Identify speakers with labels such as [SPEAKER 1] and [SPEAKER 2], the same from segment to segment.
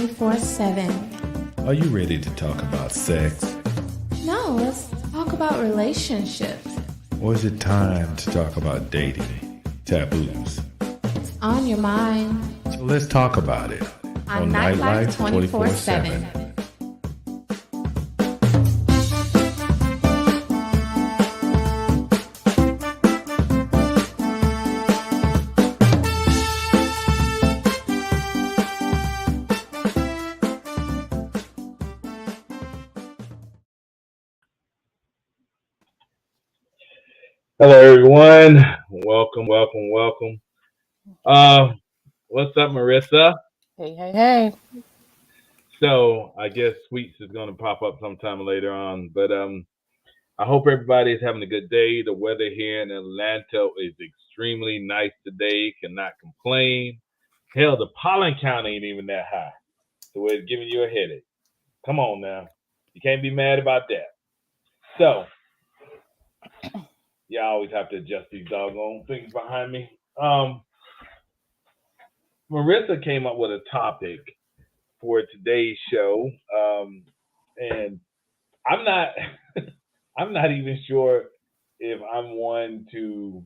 [SPEAKER 1] 24/7.
[SPEAKER 2] Are you ready to talk about sex?
[SPEAKER 1] No, let's talk about relationships.
[SPEAKER 2] Or is it time to talk about dating, taboos?
[SPEAKER 1] It's on your mind.
[SPEAKER 2] So let's talk about it
[SPEAKER 1] On Nightlife 24/7.
[SPEAKER 3] Hello, everyone. Welcome. What's up, Marissa?
[SPEAKER 4] Hey.
[SPEAKER 3] So I guess Sweets is going to pop up sometime later on, but I hope everybody is having a good day. The weather here in Atlanta is extremely nice today. Cannot complain. Hell, the pollen count ain't even that high, so it's giving you a headache. Come on now, you can't be mad about that. So yeah, I always have to adjust these doggone things behind me. Marissa came up with a topic for today's show, and I'm not, I'm not even sure if I'm one to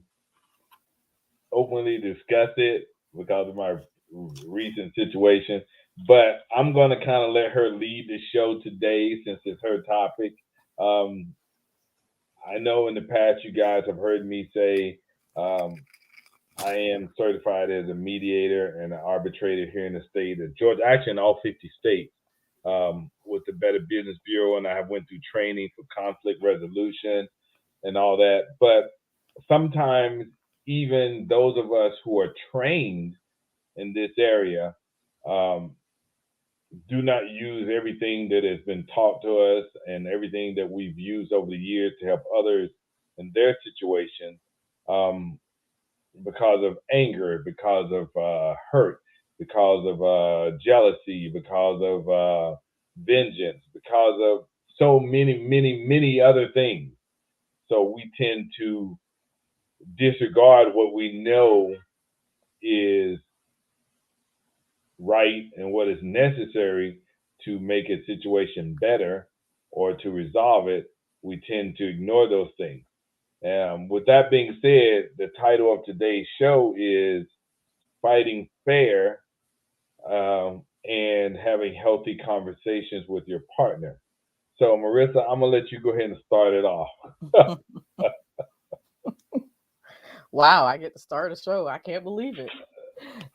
[SPEAKER 3] openly discuss it because of my recent situation. But I'm going to kind of let her lead the show today since it's her topic. I know in the past you guys have heard me say I am certified as a mediator and an arbitrator here in the state of Georgia, actually in all 50 states, with the Better Business Bureau, and I have went through training for conflict resolution and all that. But sometimes even those of us who are trained in this area do not use everything that has been taught to us and everything that we've used over the years to help others in their situation. Because of anger, because of hurt, because of jealousy, because of vengeance, because of so many other things. So we tend to disregard what we know is right and what is necessary to make a situation better or to resolve it. We tend to ignore those things. With that being said, the title of today's show is Fighting Fair and Having Healthy Conversations with Your Partner. So, Marissa, I'm going to let you go ahead and start it off.
[SPEAKER 4] Wow, I get to start a show. I can't believe it.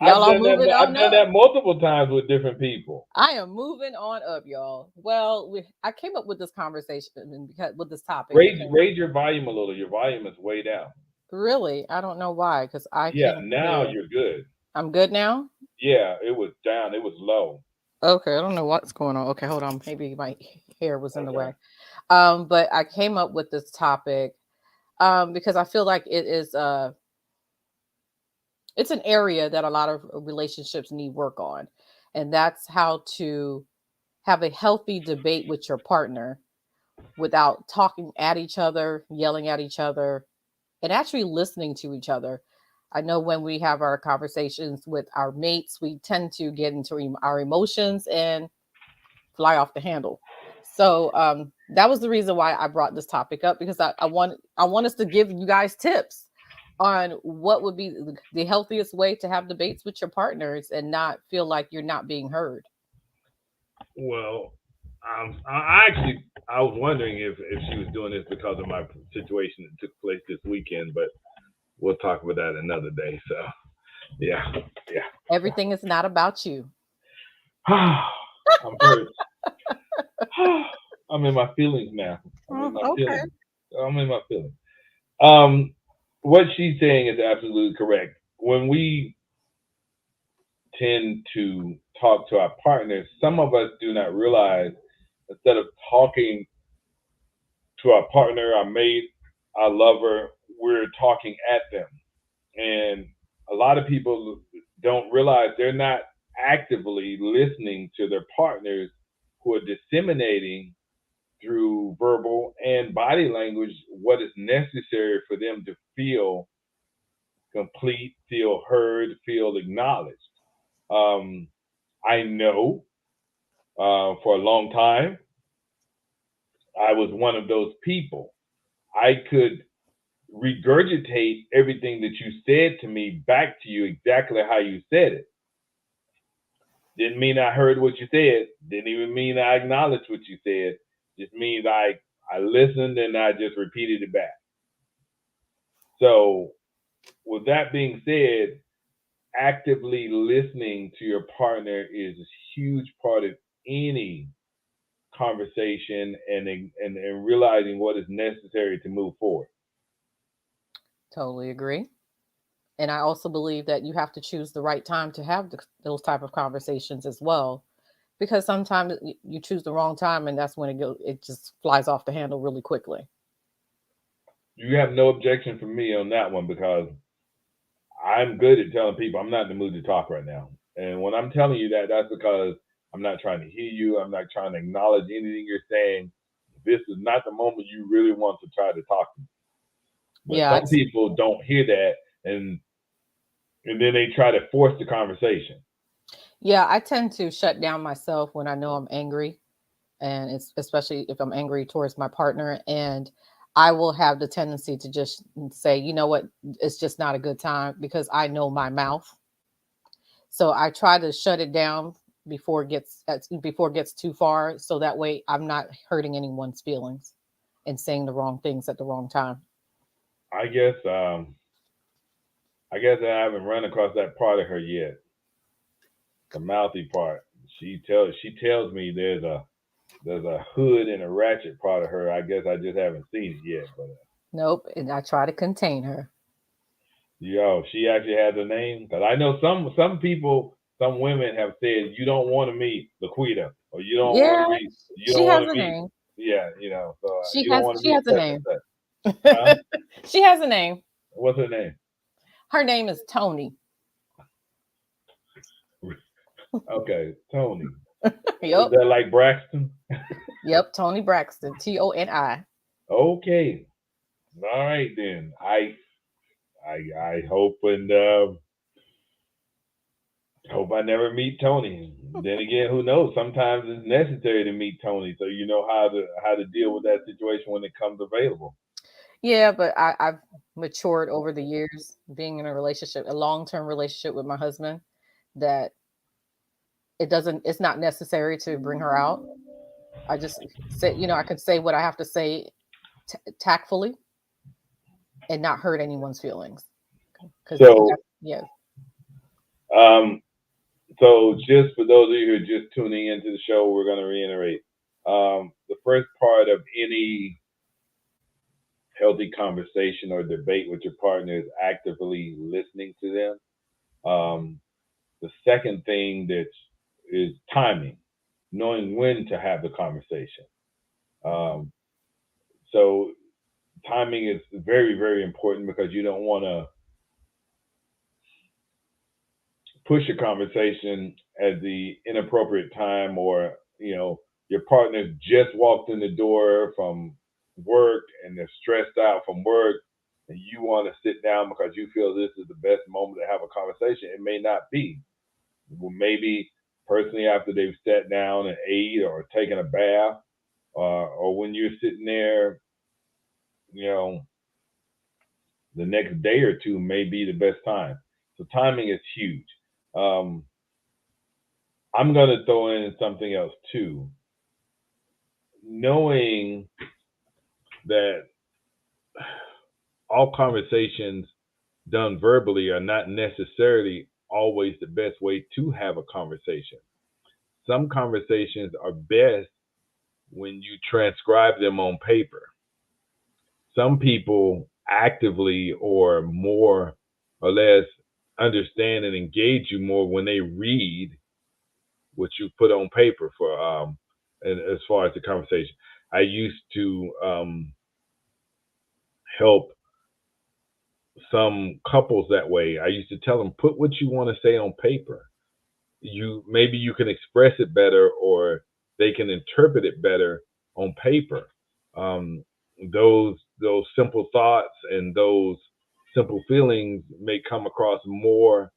[SPEAKER 3] Y'all I've done that multiple times with different people.
[SPEAKER 4] I am moving on up, y'all. Well, I came up with this conversation with this topic.
[SPEAKER 3] Raise your volume a little. Your volume is way down.
[SPEAKER 4] Really? I don't know why, because
[SPEAKER 3] now you're good.
[SPEAKER 4] I'm good now?
[SPEAKER 3] Yeah, it was down. It was low.
[SPEAKER 4] Okay, I don't know what's going on. Okay, hold on. Maybe my hair was in the way. But I came up with this topic because I feel like it is it's an area that a lot of relationships need work on. And that's how to have a healthy debate with your partner without talking at each other, yelling at each other, and actually listening to each other. I know when we have our conversations with our mates, we tend to get into our emotions and fly off the handle. So that was the reason why I brought this topic up, because I want us to give you guys tips on what would be the healthiest way to have debates with your partners and not feel like you're not being heard.
[SPEAKER 3] Well, I was wondering if she was doing this because of my situation that took place this weekend, but we'll talk about that another day. So, yeah.
[SPEAKER 4] Everything is not about you.
[SPEAKER 3] I'm hurt. I'm in my feelings now. I'm in my feelings. What she's saying is absolutely correct. When we tend to talk to our partners, some of us do not realize instead of talking to our partner, our mate, our lover, we're talking at them. And a lot of people don't realize they're not actively listening to their partners who are disseminating through verbal and body language what is necessary for them to feel complete, feel heard, feel acknowledged. I know for a long time. I was one of those people. I could regurgitate everything that you said to me back to you exactly how you said it. Didn't mean I heard what you said. Didn't even mean I acknowledged what you said. Just means I listened and I just repeated it back. So with that being said, actively listening to your partner is a huge part of any conversation and realizing what is necessary to move forward.
[SPEAKER 4] Totally agree. And I also believe that you have to choose the right time to have those type of conversations as well, because sometimes you choose the wrong time, and that's when it just flies off the handle really quickly.
[SPEAKER 3] You have no objection from me on that one, because I'm good at telling people I'm not in the mood to talk right now. And when I'm telling you that, that's because I'm not trying to hear you. I'm not trying to acknowledge anything you're saying. This is not the moment you really want to try to talk to me. But
[SPEAKER 4] Yeah,
[SPEAKER 3] some people don't hear that, and then they try to force the conversation.
[SPEAKER 4] yeah, I tend to shut down myself when I know I'm angry, and it's especially if I'm angry towards my partner, and I will have the tendency to just say, you know what, it's just not a good time, because I know my mouth. So I try to shut it down before it gets too far, so that way I'm not hurting anyone's feelings and saying the wrong things at the wrong time.
[SPEAKER 3] I guess I haven't run across that part of her yet. The mouthy part. She tells me there's a hood and a ratchet part of her. I guess I just haven't seen it yet. But
[SPEAKER 4] Nope, and I try to contain her.
[SPEAKER 3] she actually has a name, because I know some people, some women have said, you don't want to meet Laquita, or you don't want
[SPEAKER 4] Yeah,
[SPEAKER 3] to meet,
[SPEAKER 4] she has a name.
[SPEAKER 3] yeah, so
[SPEAKER 4] She
[SPEAKER 3] you don't
[SPEAKER 4] has
[SPEAKER 3] want to
[SPEAKER 4] she
[SPEAKER 3] meet
[SPEAKER 4] has a
[SPEAKER 3] such and
[SPEAKER 4] name.
[SPEAKER 3] such. Huh?
[SPEAKER 4] She has a name.
[SPEAKER 3] What's her name?
[SPEAKER 4] Her name is Tony.
[SPEAKER 3] Okay, Tony.
[SPEAKER 4] Yep.
[SPEAKER 3] Is that like Braxton?
[SPEAKER 4] Yep, Tony Braxton. Toni.
[SPEAKER 3] Okay. All right then. I hope and hope I never meet Tony. Then again, who knows? Sometimes it's necessary to meet Tony, so you know how to deal with that situation when it comes available.
[SPEAKER 4] Yeah, but I've matured over the years being in a long-term relationship with my husband, that it's not necessary to bring her out. I just say, I can say what I have to say tactfully and not hurt anyone's feelings. Because
[SPEAKER 3] So,
[SPEAKER 4] yeah,
[SPEAKER 3] so just for those of you who are just tuning into the show, we're going to reiterate the first part of any healthy conversation or debate with your partner is actively listening to them. The second thing is timing, knowing when to have the conversation. So timing is very, very important, because you don't want to push a conversation at the inappropriate time, or your partner just walked in the door from work and they're stressed out from work, and you want to sit down because you feel this is the best moment to have a conversation. It may not be. Well, maybe personally after they've sat down and ate or taken a bath, or when you're sitting there, the next day or two may be the best time. So timing is huge. I'm going to throw in something else too. Knowing that all conversations done verbally are not necessarily always the best way to have a conversation. Some conversations are best when you transcribe them on paper. Some people actively or more or less understand and engage you more when they read what you put on paper and as far as the conversation. I used to help some couples that way. I used to tell them, put what you want to say on paper. Maybe you can express it better, or they can interpret it better on paper. Those simple thoughts and those simple feelings may come across more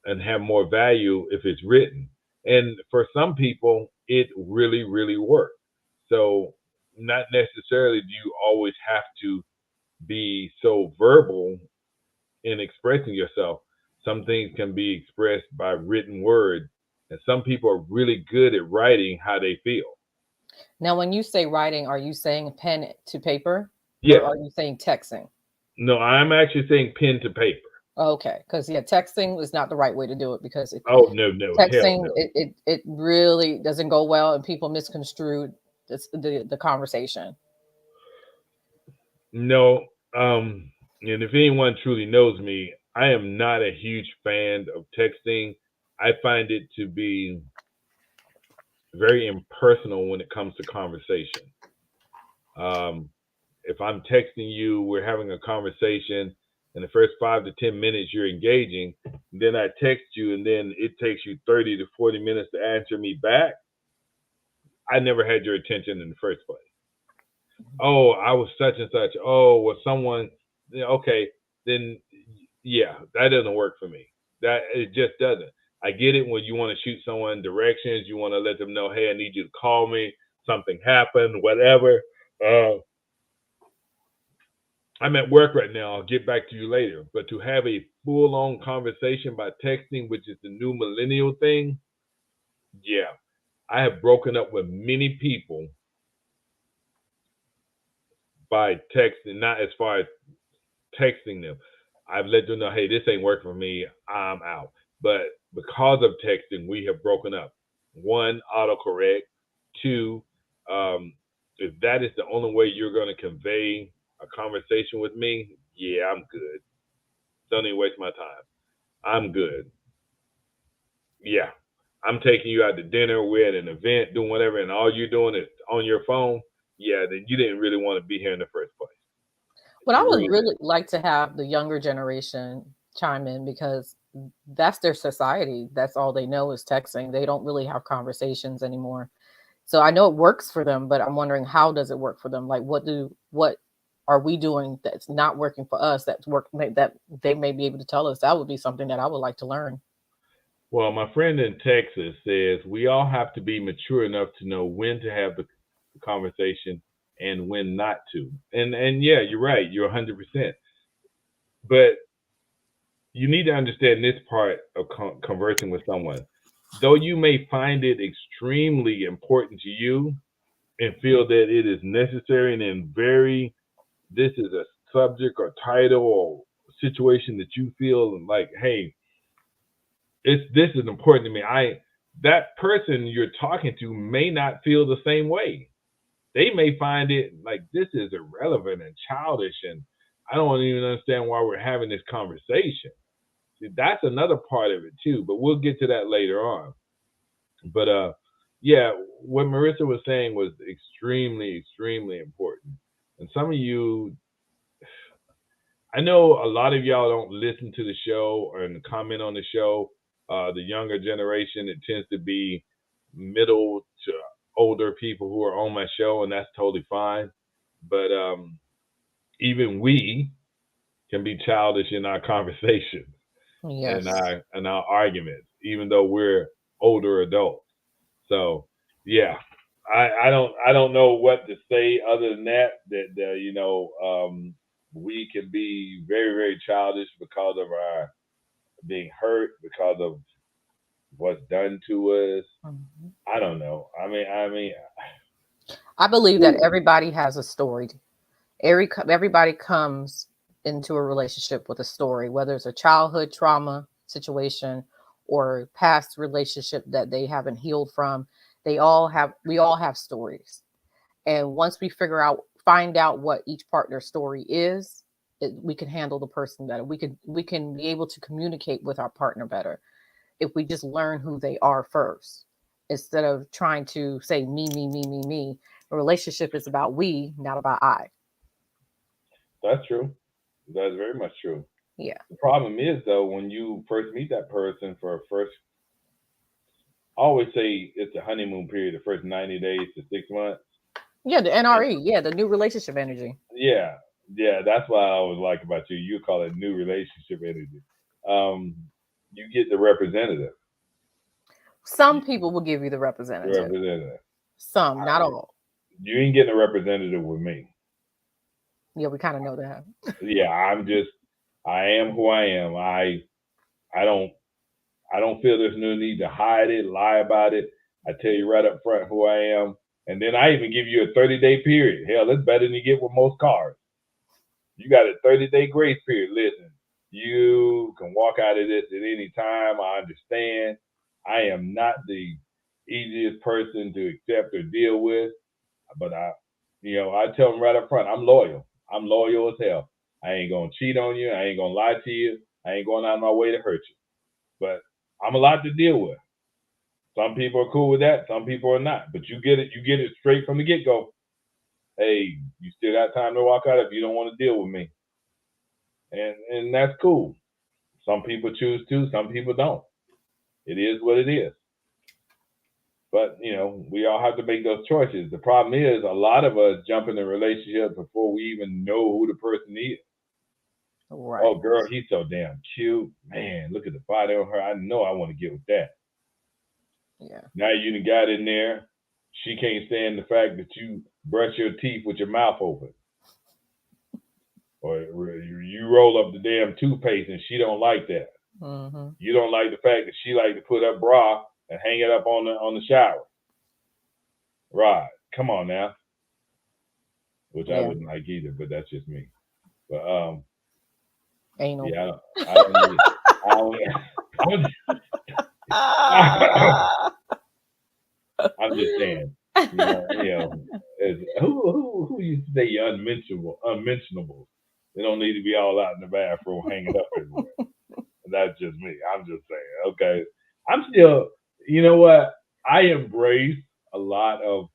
[SPEAKER 3] and have more value if it's written. And for some people, it really, really worked. So not necessarily do you always have to be so verbal in expressing yourself. Some things can be expressed by written word, and some people are really good at writing how they feel.
[SPEAKER 4] Now, when you say writing, are you saying pen to paper, or
[SPEAKER 3] Yeah,
[SPEAKER 4] are you saying texting?
[SPEAKER 3] no, I'm actually saying pen to paper.
[SPEAKER 4] Okay, because yeah, texting is not the right way to do it because
[SPEAKER 3] Oh no, no, hell
[SPEAKER 4] texting
[SPEAKER 3] no.
[SPEAKER 4] it really doesn't go well and people misconstrue the conversation.
[SPEAKER 3] No, and if anyone truly knows me, I am not a huge fan of texting. I find it to be very impersonal when it comes to conversation. Um, if I'm texting you, we're having a conversation, and the first 5 to 10 minutes you're engaging, then I text you, and then it takes you 30 to 40 minutes to answer me back. I never had your attention in the first place. Oh, I was such and such. Oh, was someone? Okay, then yeah, that doesn't work for me. That it just doesn't. I get it when you want to shoot someone directions. You want to let them know, hey, I need you to call me. Something happened, whatever. Uh, I'm at work right now. I'll get back to you later. But to have a full-on conversation by texting, which is the new millennial thing, yeah, I have broken up with many people by texting, not as far as texting them. I've let them know, hey, this ain't working for me. I'm out. But because of texting, we have broken up. One, autocorrect. Two, if that is the only way you're going to convey a conversation with me, yeah, I'm good. Don't even waste my time. I'm good. Yeah. I'm taking you out to dinner. We're at an event, doing whatever, and all you're doing is on your phone. Yeah, then you didn't really want to be here in the first place.
[SPEAKER 4] But I
[SPEAKER 3] You
[SPEAKER 4] would
[SPEAKER 3] really did.
[SPEAKER 4] really like to have the younger generation chime in because that's their society. That's all they know is texting. They don't really have conversations anymore. So I know it works for them, but I'm wondering how does it work for them? Like what are we doing that's not working for us that they may be able to tell us? That would be something that I would like to learn.
[SPEAKER 3] Well, my friend in Texas says we all have to be mature enough to know when to have the conversation and when not to. And yeah, you're right. You're 100%. But you need to understand this part of conversing with someone. Though you may find it extremely important to you and feel that it is necessary and very, this is a subject or title or situation that you feel like, hey, this is important to me. That person you're talking to may not feel the same way. They may find it like this is irrelevant and childish, and I don't even understand why we're having this conversation. See, that's another part of it too, but we'll get to that later on. But yeah, what Marissa was saying was extremely, extremely important. And some of you, I know a lot of y'all don't listen to the show or comment on the show. The younger generation, it tends to be middle to older people who are on my show, and that's totally fine. But even we can be childish in our conversations and
[SPEAKER 4] Yes.
[SPEAKER 3] our arguments, even though we're older adults. So yeah, I don't know what to say other than that we can be very, very childish because of our being hurt, because of what's done to us.
[SPEAKER 4] Mhm.
[SPEAKER 3] I don't know. I mean,
[SPEAKER 4] I believe that
[SPEAKER 3] ooh,
[SPEAKER 4] everybody has a story. Everybody comes into a relationship with a story, whether it's a childhood trauma situation or past relationship that they haven't healed from. We all have stories. And once we find out what each partner's story is, we can handle the person better. We can be able to communicate with our partner better if we just learn who they are first, instead of trying to say me, me, me, me, me. A relationship is about we, not about I.
[SPEAKER 3] that's true. That's very much true.
[SPEAKER 4] Yeah.
[SPEAKER 3] The problem is though, when you first meet that person for a first, I always say it's a honeymoon period, the first 90 days to 6 months.
[SPEAKER 4] Yeah, the NRE. Yeah, the new relationship energy.
[SPEAKER 3] Yeah, yeah, that's what I always like about you. You call it new relationship energy. Um, you get the representative.
[SPEAKER 4] Some people will give you the representative.
[SPEAKER 3] Representative.
[SPEAKER 4] Some, not all.
[SPEAKER 3] You ain't getting a representative with me.
[SPEAKER 4] Yeah, we kind of know that.
[SPEAKER 3] Yeah, I am who I am. I don't feel there's no need to hide it, lie about it. I tell you right up front who I am. And then I even give you a 30-day period. Hell, that's better than you get with most cars. You got a 30-day grace period. Listen, you can walk out of this at any time. I understand. I am not the easiest person to accept or deal with, but I tell them right up front, I'm loyal. I'm loyal as hell. I ain't gonna cheat on you. I ain't gonna lie to you. I ain't going out of my way to hurt you. But I'm a lot to deal with. Some people are cool with that. Some people are not. But you get it straight from the get-go. Hey, you still got time to walk out if you don't want to deal with me. And that's cool. Some people choose to, some people don't. It is what it is. But, we all have to make those choices. The problem is a lot of us jump in a relationship before we even know who the person is.
[SPEAKER 4] Right.
[SPEAKER 3] Oh, girl, he's so damn cute. Man, look at the body on her. I know I want to get with that.
[SPEAKER 4] Yeah.
[SPEAKER 3] Now you done got in there. She can't stand the fact that you brush your teeth with your mouth open. Or you roll up the damn toothpaste and she don't like that.
[SPEAKER 4] Mm-hmm.
[SPEAKER 3] You don't like the fact that she like to put up bra and hang it up on the shower. Right. Come on now. Which I wouldn't like either, but that's just me. But
[SPEAKER 4] anal.
[SPEAKER 3] Yeah, I don't need it. I'm just saying. Who used to say you're unmentionable? They don't need to be all out in the bathroom hanging up everywhere. That's just me. I'm just saying. Okay. I'm still, you know what? I embrace a lot of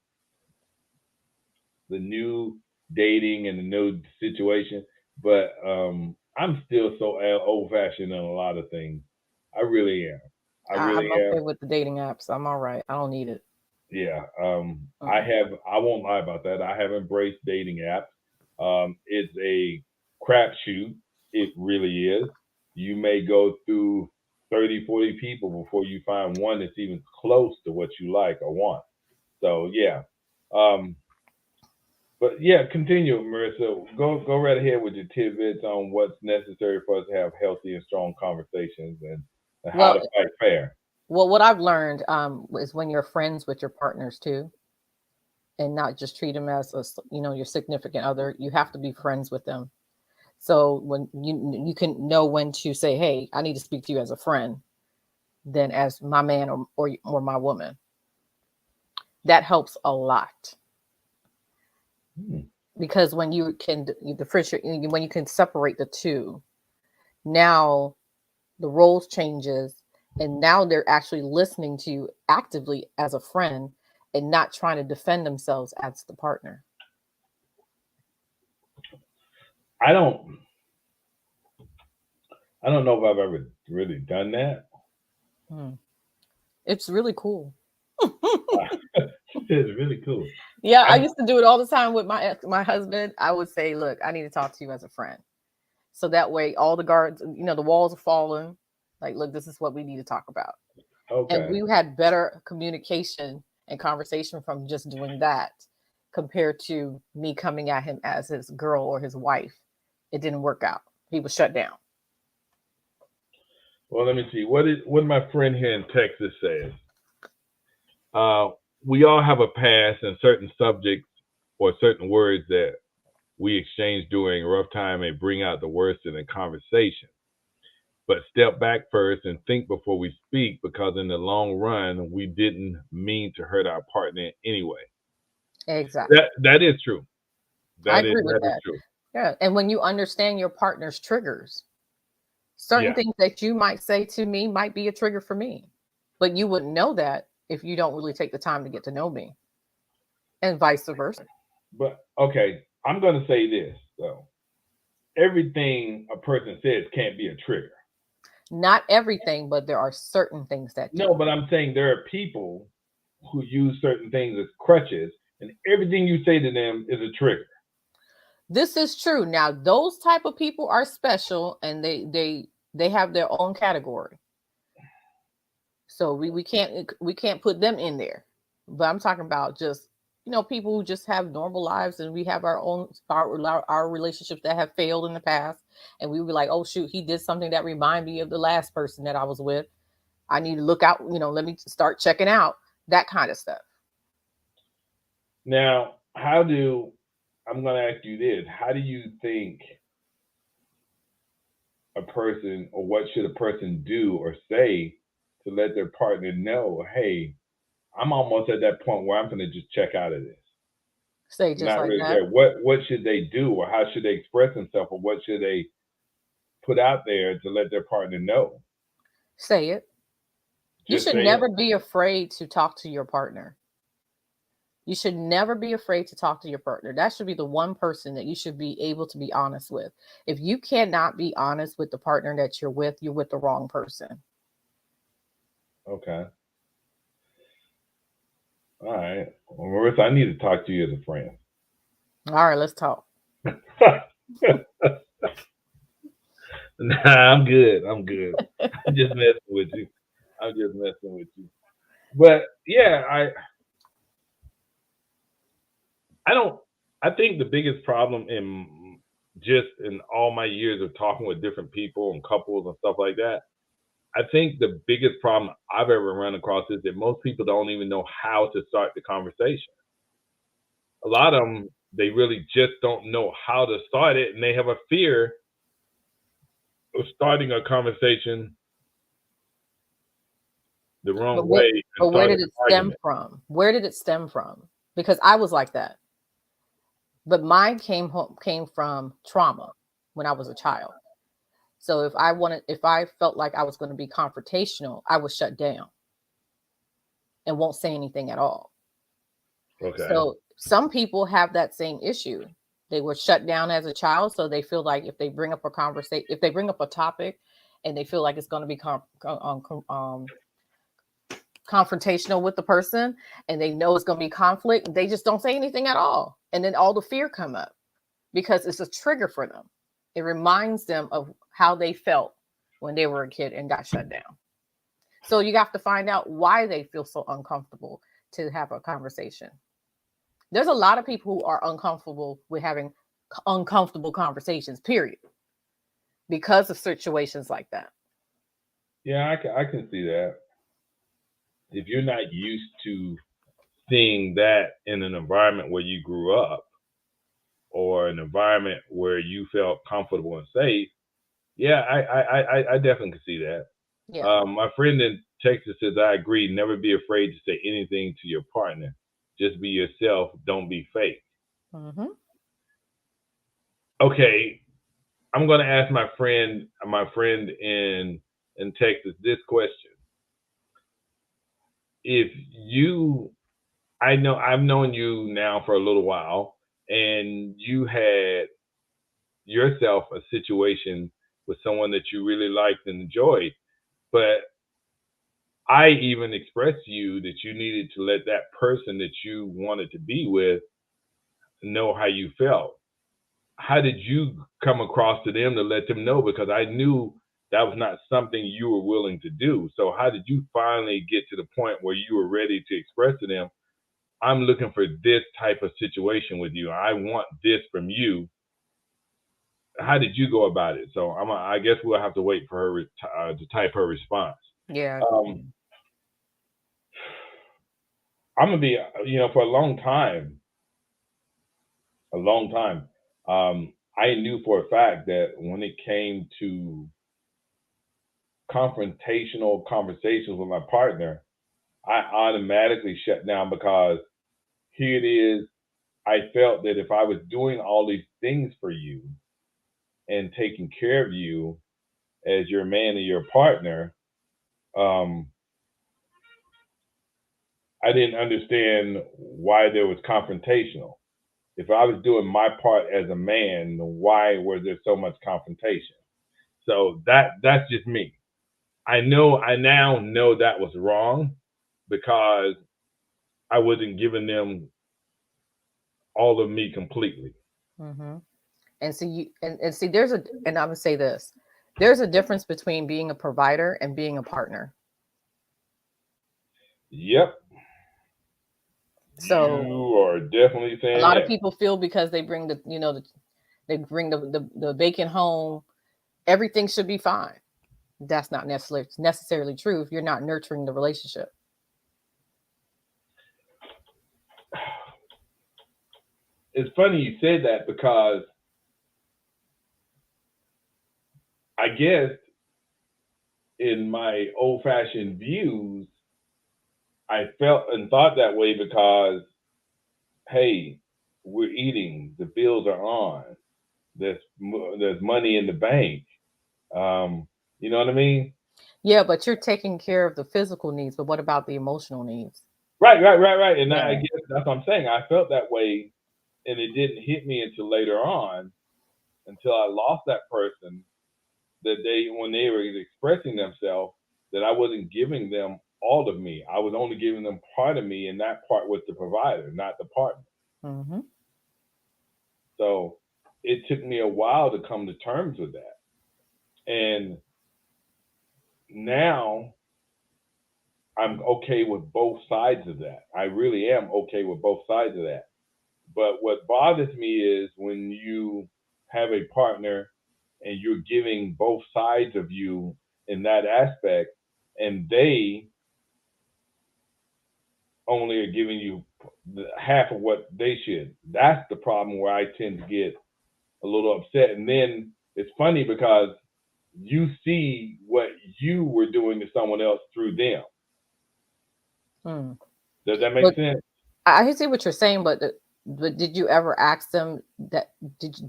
[SPEAKER 3] the new dating and the new situation, but I'm still so old-fashioned in a lot of things. I really am.
[SPEAKER 4] I'm okay with the dating apps. I'm all right. I don't need it.
[SPEAKER 3] Yeah. I won't lie about that. I have embraced dating apps. It's a crapshoot. It really is. You may go through 30, 40 people before you find one that's even close to what you like or want. So yeah. But yeah, continue, Marissa. Go right ahead with your tidbits on what's necessary for us to have healthy and strong conversations and how to fight fair.
[SPEAKER 4] Well, what I've learned is when you're friends with your partners too, and not just treat them as your significant other, you have to be friends with them. So when you can know when to say, hey, I need to speak to you as a friend than as my man or my woman. That helps a lot. Because when you can when you can separate the two, now the roles changes, and now they're actually listening to you actively as a friend and not trying to defend themselves as the partner.
[SPEAKER 3] I don't know if I've ever really done that.
[SPEAKER 4] It's really cool.
[SPEAKER 3] It's really cool.
[SPEAKER 4] Yeah, I used to do it all the time with my husband. I would say, look, I need to talk to you as a friend. So that way all the guards, the walls are falling. Like, look, this is what we need to talk about.
[SPEAKER 3] Okay.
[SPEAKER 4] And we had better communication and conversation from just doing that compared to me coming at him as his girl or his wife. It didn't work out. He was shut down.
[SPEAKER 3] Well, let me see. What my friend here in Texas says. We all have a past and certain subjects or certain words that we exchange during a rough time may bring out the worst in a conversation. But step back first and think before we speak, because in the long run, we didn't mean to hurt our partner anyway.
[SPEAKER 4] Exactly.
[SPEAKER 3] That is true.
[SPEAKER 4] I agree with that.
[SPEAKER 3] Is true.
[SPEAKER 4] Yeah. And when you understand your partner's triggers, certain things that you might say to me might be a trigger for me, but you wouldn't know that if you don't really take the time to get to know me, and vice versa.
[SPEAKER 3] But okay, I'm going to say this though. Everything a person says can't be a trigger.
[SPEAKER 4] Not everything, but there are certain things that do.
[SPEAKER 3] No, but I'm saying there are people who use certain things as crutches, and everything you say to them is a trigger.
[SPEAKER 4] This is true. Now, those type of people are special, and they have their own category. So we can't put them in there. But I'm talking about just, people who just have normal lives, and we have our own our relationships that have failed in the past, and we were like, oh shoot, he did something that reminded me of the last person that I was with. I need to look out, let me start checking out, that kind of stuff.
[SPEAKER 3] Now, I'm going to ask you this. How do you think a person, or what should a person do or say to let their partner know, hey, I'm almost at that point where I'm going to just check out of this?
[SPEAKER 4] Say just
[SPEAKER 3] Not
[SPEAKER 4] like
[SPEAKER 3] really
[SPEAKER 4] that.
[SPEAKER 3] there. What should they do, or how should they express themselves, or what should they put out there to let their partner know?
[SPEAKER 4] Say it. You
[SPEAKER 3] Just
[SPEAKER 4] should
[SPEAKER 3] say
[SPEAKER 4] never
[SPEAKER 3] it.
[SPEAKER 4] be afraid to talk to your partner. You should never be afraid to talk to your partner. That should be the one person that you should be able to be honest with. If you cannot be honest with the partner that you're with the wrong person.
[SPEAKER 3] Okay. All right. Well, Marissa, I need to talk to you as a friend.
[SPEAKER 4] All right, let's talk.
[SPEAKER 3] Nah, I'm good. I'm just messing with you. But yeah, I think the biggest problem in all my years of talking with different people and couples and stuff like that, I think the biggest problem I've ever run across is that most people don't even know how to start the conversation. A lot of them, they really just don't know how to start it, and they have a fear of starting a conversation the wrong way and
[SPEAKER 4] But where did
[SPEAKER 3] starting
[SPEAKER 4] it
[SPEAKER 3] an
[SPEAKER 4] stem
[SPEAKER 3] argument.
[SPEAKER 4] from? Where did it stem from? Because I was like that. But mine came from trauma when I was a child. So if I felt like I was going to be confrontational, I would shut down and won't say anything at all.
[SPEAKER 3] Okay.
[SPEAKER 4] So some people have that same issue. They were shut down as a child, so they feel like if they bring up a conversation, if they bring up a topic, and they feel like it's going to be confrontational with the person, and they know it's going to be conflict, they just don't say anything at all, and then all the fear come up because it's a trigger for them. It reminds them of how they felt when they were a kid and got shut down. So you have to find out why they feel so uncomfortable to have a conversation. There's a lot of people who are uncomfortable with having uncomfortable conversations, period, because of situations like that.
[SPEAKER 3] Yeah, I can see that. If you're not used to seeing that in an environment where you grew up, or an environment where you felt comfortable and safe, yeah, I definitely can see that.
[SPEAKER 4] Yeah.
[SPEAKER 3] My friend in Texas says, I agree. Never be afraid to say anything to your partner. Just be yourself. Don't be fake.
[SPEAKER 4] Mm-hmm.
[SPEAKER 3] Okay, I'm going to ask my friend in Texas this question. If you, I've known you now for a little while, and you had yourself a situation with someone that you really liked and enjoyed, but I even expressed to you that you needed to let that person that you wanted to be with know how you felt. How did you come across to them to let them know? Because I knew that was not something you were willing to do. So how did you finally get to the point where you were ready to express to them, I'm looking for this type of situation with you. I want this from you. How did you go about it? So I guess we'll have to wait for her to type her response.
[SPEAKER 4] Yeah.
[SPEAKER 3] I'm gonna be, for a long time, I knew for a fact that when it came to confrontational conversations with my partner, I automatically shut down, because here it is. I felt that if I was doing all these things for you and taking care of you as your man and your partner, I didn't understand why there was confrontational. If I was doing my part as a man, why was there so much confrontation? So that's just me. I now know that was wrong, because I wasn't giving them all of me completely.
[SPEAKER 4] Mm-hmm. And see, and see, and I'm gonna say this: there's a difference between being a provider and being a partner.
[SPEAKER 3] Yep.
[SPEAKER 4] So
[SPEAKER 3] You are definitely
[SPEAKER 4] a
[SPEAKER 3] saying
[SPEAKER 4] lot of
[SPEAKER 3] yes.
[SPEAKER 4] people feel because they bring they bring the bacon home, everything should be fine. That's not necessarily true if you're not nurturing the relationship.
[SPEAKER 3] It's funny you said that because I guess in my old fashioned views, I felt and thought that way because, hey, we're eating, the bills are on, there's money in the bank. You know what I mean?
[SPEAKER 4] Yeah, but you're taking care of the physical needs, but what about the emotional needs?
[SPEAKER 3] Right. And I
[SPEAKER 4] Yeah.
[SPEAKER 3] guess that's what I'm saying. I felt that way, and it didn't hit me until later on, until I lost that person. That when they were expressing themselves, that I wasn't giving them all of me. I was only giving them part of me, and that part was the provider, not the partner.
[SPEAKER 4] Mm-hmm.
[SPEAKER 3] So it took me a while to come to terms with that. And now I'm okay with both sides of that. I really am okay with both sides of that. But what bothers me is when you have a partner and you're giving both sides of you in that aspect, and they only are giving you half of what they should. That's the problem where I tend to get a little upset. And then it's funny because you see what you were doing to someone else through them.
[SPEAKER 4] Mm.
[SPEAKER 3] Does that make
[SPEAKER 4] But
[SPEAKER 3] sense?
[SPEAKER 4] I see what you're saying, but did you ever ask them that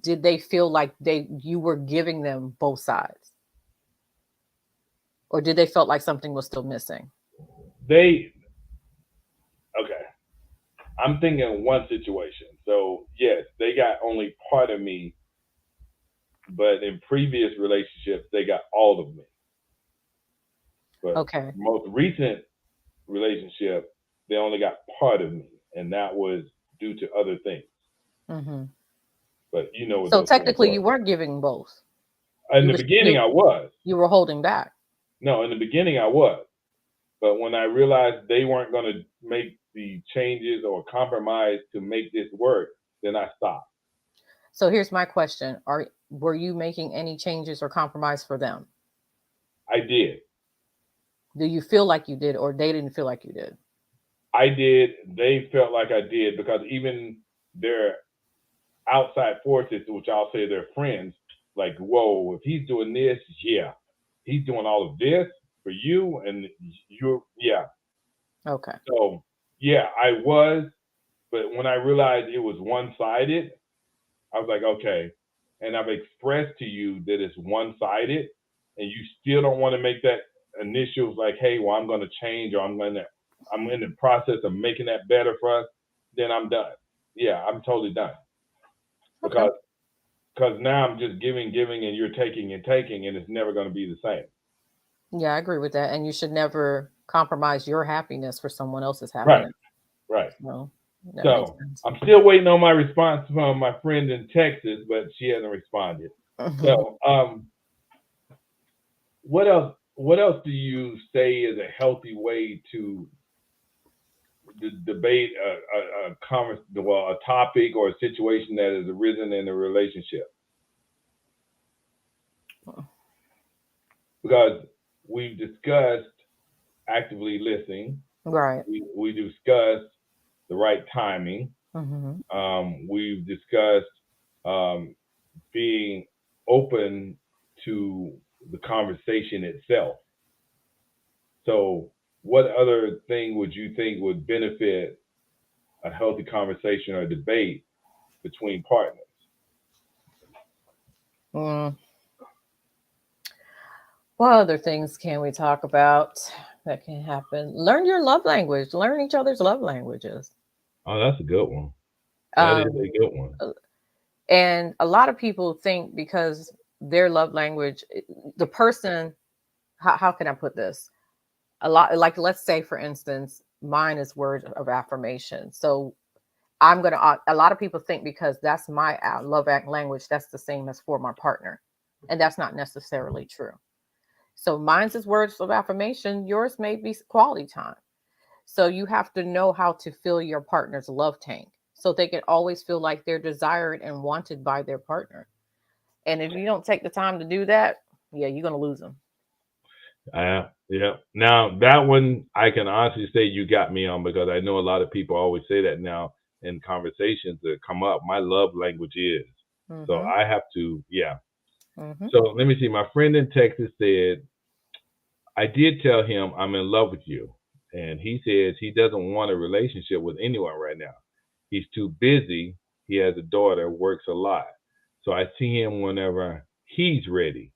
[SPEAKER 4] did they feel like you were giving them both sides? Or did they felt like something was still missing?
[SPEAKER 3] They okay. I'm thinking one situation. So yes, they got only part of me, but in previous relationships they got all of me. But
[SPEAKER 4] Okay.
[SPEAKER 3] most recent relationship, they only got part of me, and that was due to other things.
[SPEAKER 4] Mm-hmm.
[SPEAKER 3] But you know what
[SPEAKER 4] So
[SPEAKER 3] those things
[SPEAKER 4] technically
[SPEAKER 3] were.
[SPEAKER 4] you weren't giving both.
[SPEAKER 3] In
[SPEAKER 4] You
[SPEAKER 3] the
[SPEAKER 4] was
[SPEAKER 3] beginning, I was.
[SPEAKER 4] you were holding back.
[SPEAKER 3] No, in the beginning, I was. But when I realized they weren't going to make the changes or compromise to make this work, then I stopped.
[SPEAKER 4] So here's my question. Were you making any changes or compromise for them?
[SPEAKER 3] I did.
[SPEAKER 4] Do you feel like you did or they didn't feel like you did?
[SPEAKER 3] I did. They felt like I did because even their outside forces, which I'll say they're friends, like, whoa, if he's doing this, yeah, he's doing all of this for you, and yeah.
[SPEAKER 4] Okay.
[SPEAKER 3] So, yeah, I was, but when I realized it was one sided, I was like, okay. And I've expressed to you that it's one sided, and you still don't want to make that initial, like, hey, well, I'm going to change, or I'm in the process of making that better for us, then I'm done. Yeah, I'm totally done.
[SPEAKER 4] Okay.
[SPEAKER 3] Because now I'm just giving, and you're taking and taking, and it's never going to be the same.
[SPEAKER 4] Yeah, I agree with that. And you should never compromise your happiness for someone else's
[SPEAKER 3] Right,
[SPEAKER 4] happiness.
[SPEAKER 3] right.
[SPEAKER 4] No, that makes
[SPEAKER 3] So
[SPEAKER 4] sense.
[SPEAKER 3] I'm still waiting on my response from my friend in Texas, but she hasn't responded. So what else? What else do you say is a healthy way to debate a topic or a situation that has arisen in a relationship? Because we've discussed actively listening.
[SPEAKER 4] Right.
[SPEAKER 3] We discussed the right timing.
[SPEAKER 4] Mm-hmm.
[SPEAKER 3] We've discussed being open to the conversation itself. So, what other thing would you think would benefit a healthy conversation or debate between partners?
[SPEAKER 4] What other things can we talk about that can happen? Learn your love language. Learn each other's love languages.
[SPEAKER 3] Oh, that's a good one. That is
[SPEAKER 4] Um,
[SPEAKER 3] a good one.
[SPEAKER 4] and a lot of people think because their love language, the person, how can I put this? A lot, like, let's say, for instance, mine is words of affirmation. So a lot of people think because that's my love language, that's the same as for my partner. And that's not necessarily true. So mine's is words of affirmation. Yours may be quality time. So you have to know how to fill your partner's love tank so they can always feel like they're desired and wanted by their partner. And if you don't take the time to do that, yeah, you're going to lose them.
[SPEAKER 3] Yeah. Now that one, I can honestly say you got me on, because I know a lot of people always say that now in conversations that come up. My love language is. So
[SPEAKER 4] Mm-hmm.
[SPEAKER 3] I have to, yeah.
[SPEAKER 4] Mm-hmm.
[SPEAKER 3] So let me see. My friend in Texas said, I did tell him I'm in love with you. And he says he doesn't want a relationship with anyone right now. He's too busy. He has a daughter, works a lot. So I see him whenever he's ready.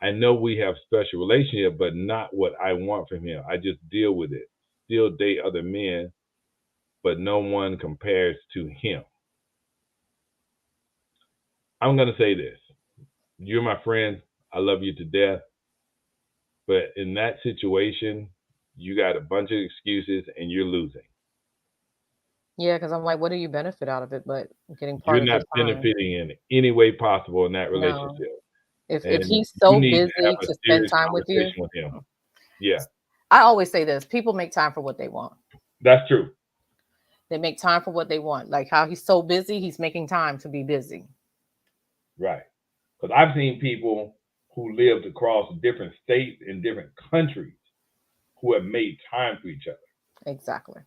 [SPEAKER 3] I know we have special relationship, but not what I want from him. I just deal with it. Still date other men, but no one compares to him. I'm going to say this. You're my friend. I love you to death. But in that situation, you got a bunch of excuses and you're losing.
[SPEAKER 4] Yeah, because I'm like, what do you benefit out of it but getting part
[SPEAKER 3] You're
[SPEAKER 4] of
[SPEAKER 3] not
[SPEAKER 4] his time?
[SPEAKER 3] benefiting in any way possible in that
[SPEAKER 4] No.
[SPEAKER 3] relationship.
[SPEAKER 4] If
[SPEAKER 3] And
[SPEAKER 4] he's
[SPEAKER 3] you
[SPEAKER 4] so
[SPEAKER 3] need to have
[SPEAKER 4] busy
[SPEAKER 3] a
[SPEAKER 4] to spend
[SPEAKER 3] serious
[SPEAKER 4] time with you,
[SPEAKER 3] conversation with him. Yeah,
[SPEAKER 4] I always say this: people make time for what they want.
[SPEAKER 3] that's true.
[SPEAKER 4] They make time for what they want. Like how he's so busy, he's making time to be busy.
[SPEAKER 3] Right. Because I've seen people who lived across different states in different countries who have made time for each other.
[SPEAKER 4] Exactly.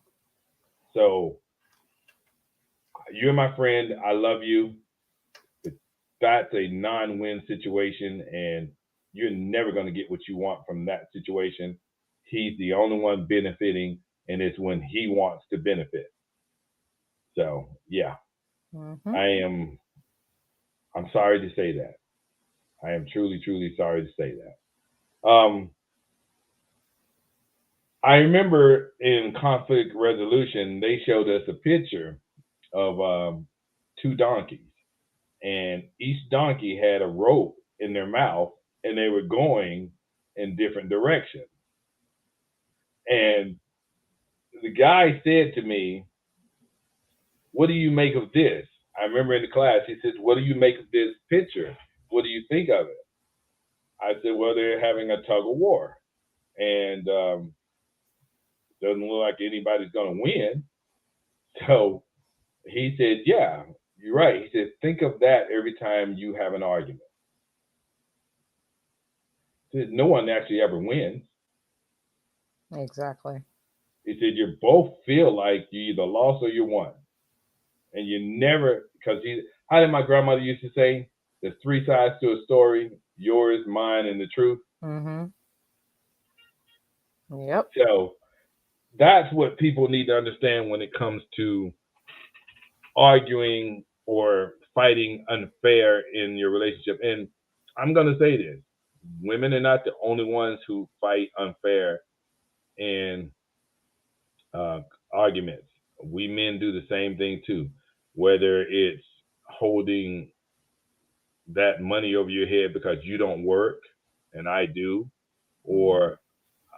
[SPEAKER 3] So you're my friend. I love you. But that's a non-win situation, and you're never going to get what you want from that situation. He's the only one benefiting, and it's when he wants to benefit. So yeah,
[SPEAKER 4] Mm-hmm.
[SPEAKER 3] I'm sorry to say that. I am truly, truly sorry to say that. I remember in conflict resolution, they showed us a picture of two donkeys, and each donkey had a rope in their mouth, and they were going in different directions. And the guy said to me, "What do you make of this?" I remember in the class, he said, "What do you make of this picture? What do you think of it?" I said, "Well, they're having a tug of war, and doesn't look like anybody's going to win." So he said, "Yeah, you're right." He said, "Think of that every time you have an argument." He said, "No one actually ever wins."
[SPEAKER 4] Exactly.
[SPEAKER 3] He said, "You both feel like you either lost or you won, and you never because how did my grandmother used to say? There's three sides to a story: yours, mine, and the truth."
[SPEAKER 4] Mm-hmm. Yep.
[SPEAKER 3] So that's what people need to understand when it comes to arguing or fighting unfair in your relationship. And I'm going to say this: women are not the only ones who fight unfair in arguments. We men do the same thing too, whether it's holding that money over your head because you don't work and I do, or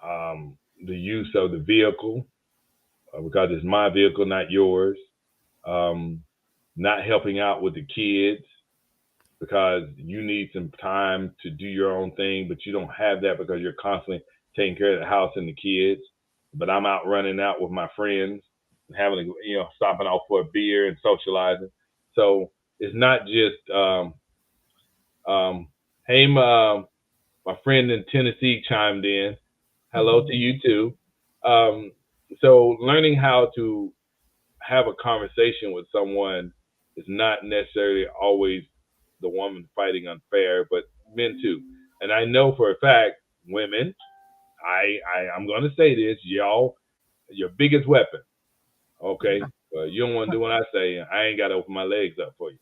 [SPEAKER 3] the use of the vehicle because it's my vehicle, not yours. Um, Not helping out with the kids because you need some time to do your own thing, but you don't have that because you're constantly taking care of the house and the kids. But I'm out running out with my friends and having, stopping off for a beer and socializing. So it's not just, hey, my friend in Tennessee chimed in. Hello to you too. So learning how to have a conversation with someone is not necessarily always the woman fighting unfair, but men too. And I know for a fact, women, I'm going to say this, y'all, your biggest weapon. Okay, well, you don't want to do what I say. I ain't got to open my legs up for you.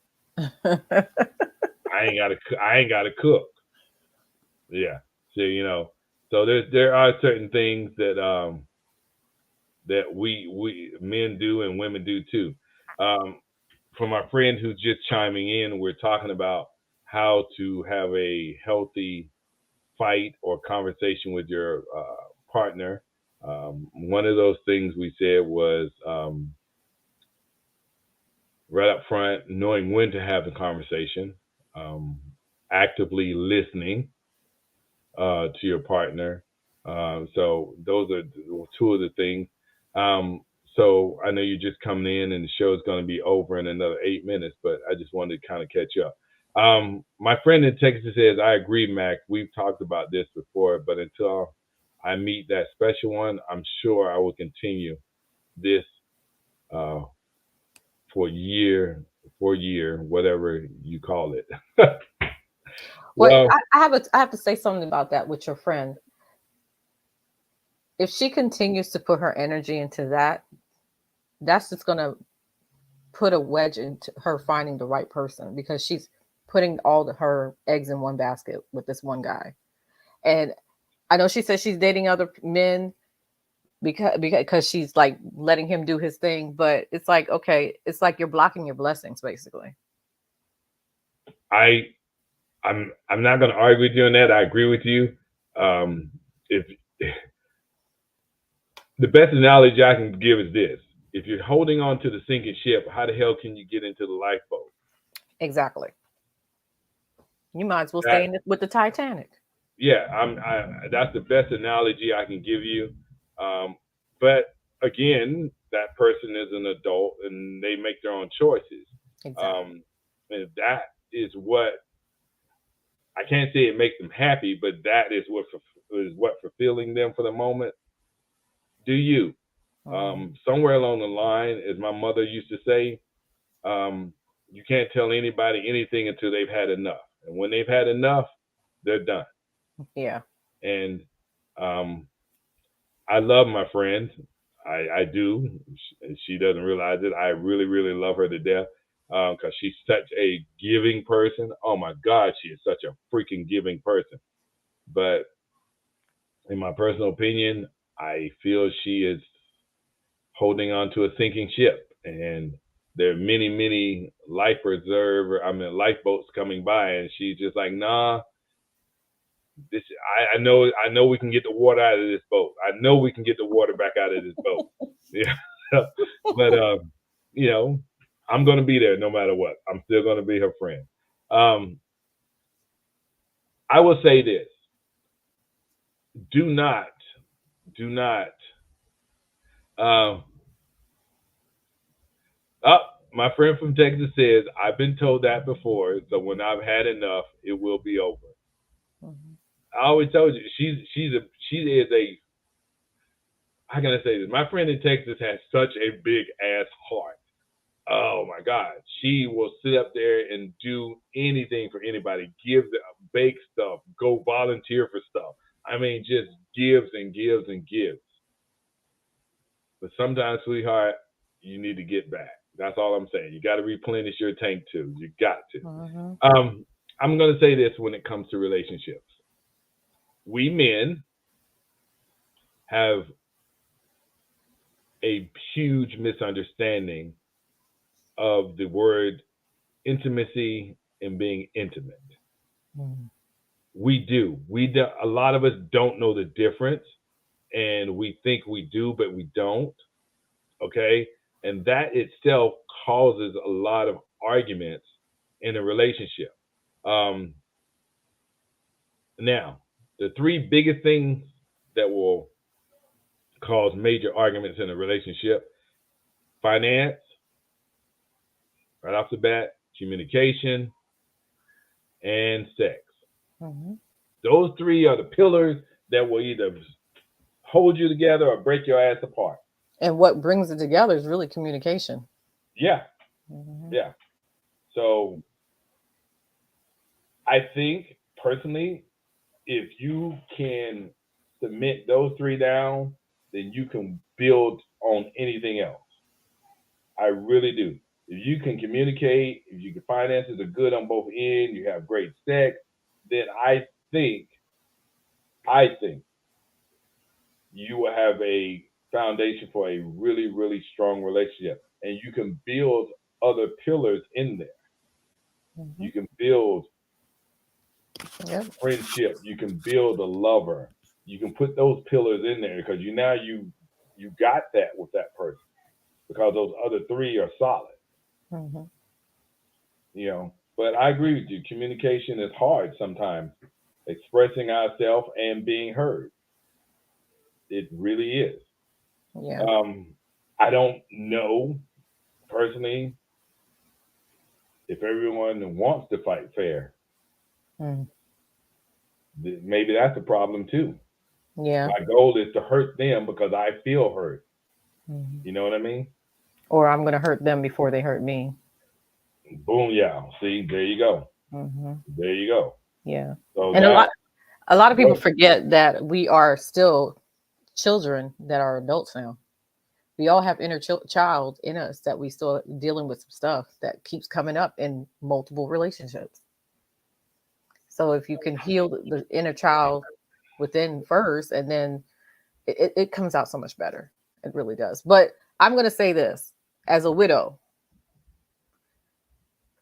[SPEAKER 3] I ain't got to cook. Yeah. So so there are certain things that we men do and women do too. For my friend who's just chiming in, we're talking about how to have a healthy fight or conversation with your partner. One of those things we said was right up front, knowing when to have the conversation, actively listening to your partner. So those are two of the things. So I know you're just coming in and the show's going to be over in another 8 minutes, but I just wanted to kind of catch up. My friend in Texas says, I agree, Mac. We've talked about this before, but until I meet that special one, I'm sure I will continue this for year, whatever you call it.
[SPEAKER 4] Well, I have to say something about that with your friend. If she continues to put her energy into that, that's just going to put a wedge into her finding the right person, because she's putting all her eggs in one basket with this one guy. And I know she says she's dating other men because she's like letting him do his thing, but it's like, okay, it's like you're blocking your blessings, basically.
[SPEAKER 3] I'm not going to argue with you on that. I agree with you. If the best analogy I can give is this: if you're holding on to the sinking ship, how the hell can you get into the lifeboat?
[SPEAKER 4] Exactly. You might as well stay in with the Titanic.
[SPEAKER 3] Yeah, that's the best analogy I can give you. But again, that person is an adult and they make their own choices.
[SPEAKER 4] Exactly.
[SPEAKER 3] And that is what, I can't say it makes them happy, but that is what fulfilling them for the moment. Do you? Somewhere along the line, as my mother used to say, you can't tell anybody anything until they've had enough. And when they've had enough, they're done.
[SPEAKER 4] Yeah.
[SPEAKER 3] And I love my friend. I do. And she doesn't realize it. I really, really love her to death because she's such a giving person. Oh my God, she is such a freaking giving person. But in my personal opinion, I feel she is holding on to a sinking ship. And there are many, many lifeboats coming by, and she's just like, nah. I know we can get the water out of this boat. I know we can get the water back out of this boat. Yeah. But you know, I'm gonna be there no matter what. I'm still gonna be her friend. I will say this. Do not my friend from Texas says, I've been told that before, so when I've had enough, it will be over. Mm-hmm. I always told you, she is a, how can I say this? My friend in Texas has such a big ass heart. Oh my God. She will sit up there and do anything for anybody, bake stuff, go volunteer for stuff. I mean, just gives and gives and gives. But sometimes, sweetheart, you need to get back. That's all I'm saying. You got to replenish your tank too. You got to. Mm-hmm. I'm going to say this when it comes to relationships. We men have a huge misunderstanding of the word intimacy and being intimate. Mm-hmm. We do. A lot of us don't know the difference, and we think we do, but we don't. Okay? And that itself causes a lot of arguments in a relationship. Now, the three biggest things that will cause major arguments in a relationship: finance, right off the bat, communication, and sex. Mm-hmm. Those three are the pillars that will either hold you together or break your ass apart.
[SPEAKER 4] And what brings it together is really communication.
[SPEAKER 3] Yeah. Mm-hmm. Yeah. So I think personally, if you can submit those three down, then you can build on anything else. I really do. If you can communicate, if your finances are good on both ends, you have great sex, then I think you will have a foundation for a really, really strong relationship. And you can build other pillars in there. Mm-hmm. You can build friendship. You can build a lover. You can put those pillars in there because you got that with that person because those other three are solid. Mm-hmm. You know, but I agree with you. Communication is hard sometimes. Expressing ourselves and being heard. It really is.
[SPEAKER 4] Yeah.
[SPEAKER 3] I don't know personally if everyone wants to fight fair.
[SPEAKER 4] Mm.
[SPEAKER 3] Maybe that's a problem too.
[SPEAKER 4] Yeah.
[SPEAKER 3] My goal is to hurt them because I feel hurt.
[SPEAKER 4] Mhm.
[SPEAKER 3] You know what I mean?
[SPEAKER 4] Or I'm going to hurt them before they hurt me.
[SPEAKER 3] Boom, yeah. See, there you go.
[SPEAKER 4] Hmm.
[SPEAKER 3] There you go.
[SPEAKER 4] Yeah.
[SPEAKER 3] So
[SPEAKER 4] And
[SPEAKER 3] that,
[SPEAKER 4] a lot of people
[SPEAKER 3] Well-
[SPEAKER 4] forget that we are still children that are adults now. We all have inner child in us that we still dealing with some stuff that keeps coming up in multiple relationships. So if you can heal the inner child within first, and then it comes out so much better. It really does. But I'm going to say this as a widow,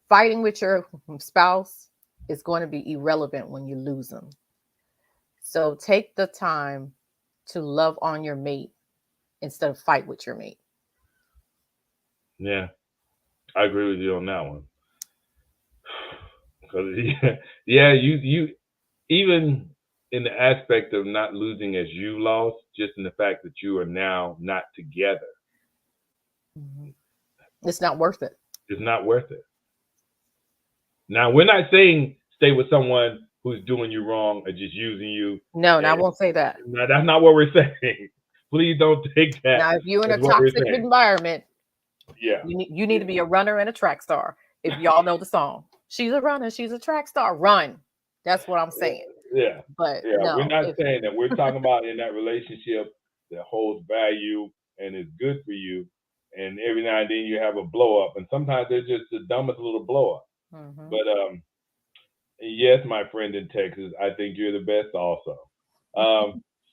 [SPEAKER 4] fighting with your spouse is going to be irrelevant when you lose them. So take the time to love on your mate instead of fight with your mate.
[SPEAKER 3] yeah, I agree with you on that one. Because you even in the aspect of not losing as you lost, just in the fact that you are now not together,
[SPEAKER 4] It's not worth it.
[SPEAKER 3] it's not worth it. Now, we're not saying stay with someone who's doing you wrong or just using you.
[SPEAKER 4] No, I won't say that.
[SPEAKER 3] No, that's not what we're saying. Please don't take that.
[SPEAKER 4] Now, if you're in a
[SPEAKER 3] as what we're
[SPEAKER 4] toxic
[SPEAKER 3] saying.
[SPEAKER 4] environment,
[SPEAKER 3] Yeah.
[SPEAKER 4] you need to be a runner and a track star. If y'all know the song, she's a runner, she's a track star. Run. That's what I'm saying.
[SPEAKER 3] Yeah.
[SPEAKER 4] But
[SPEAKER 3] Yeah.
[SPEAKER 4] no,
[SPEAKER 3] We're not saying that. We're talking about in that relationship that holds value and is good for you. And every now and then you have a blow up, and sometimes they're just the dumbest little blow up.
[SPEAKER 4] Mhm.
[SPEAKER 3] But yes, my friend in Texas, I think you're the best also.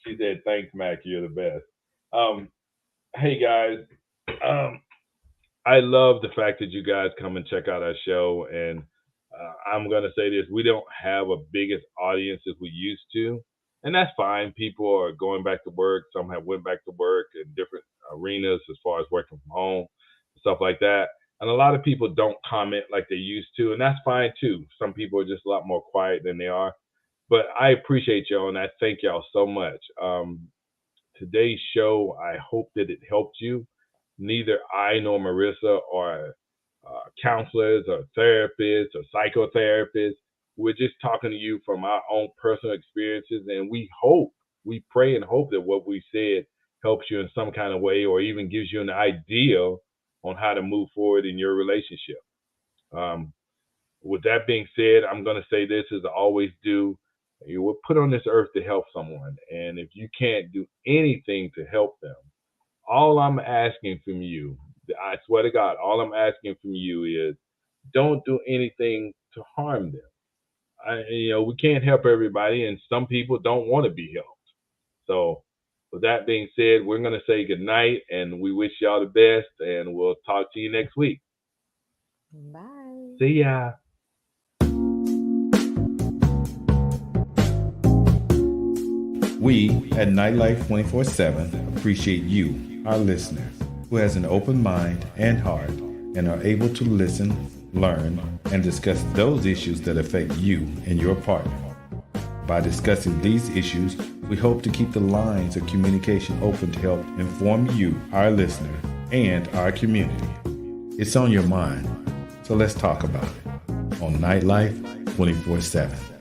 [SPEAKER 3] She said, thanks, Mac, you're the best. Hey guys, I love the fact that you guys come and check out our show. And I'm going to say this, we don't have a biggest audience as we used to. And that's fine. People are going back to work. Some have went back to work in different arenas as far as working from home, stuff like that. And a lot of people don't comment like they used to, and that's fine too. Some people are just a lot more quiet than they are. But I appreciate y'all, and I thank y'all so much. Today's show, I hope that it helped you. Neither I nor Marissa are counselors or therapists or psychotherapists. We're just talking to you from our own personal experiences, and we pray and hope that what we said helps you in some kind of way, or even gives you an idea on how to move forward in your relationship. With that being said, I'm going to say this as I always do. You were put on this earth to help someone. And if you can't do anything to help them, all I'm asking from you, I swear to God, all I'm asking from you is don't do anything to harm them. We can't help everybody, and some people don't want to be helped. So with that being said, we're going to say good night, and we wish y'all the best, and we'll talk to you next week.
[SPEAKER 4] Bye.
[SPEAKER 3] See ya.
[SPEAKER 2] We at Nightlife 24/7 appreciate you, our listener, who has an open mind and heart and are able to listen, learn, and discuss those issues that affect you and your partner. By discussing these issues, we hope to keep the lines of communication open to help inform you, our listener, and our community. It's on your mind, so let's talk about it on Nightlife 24/7.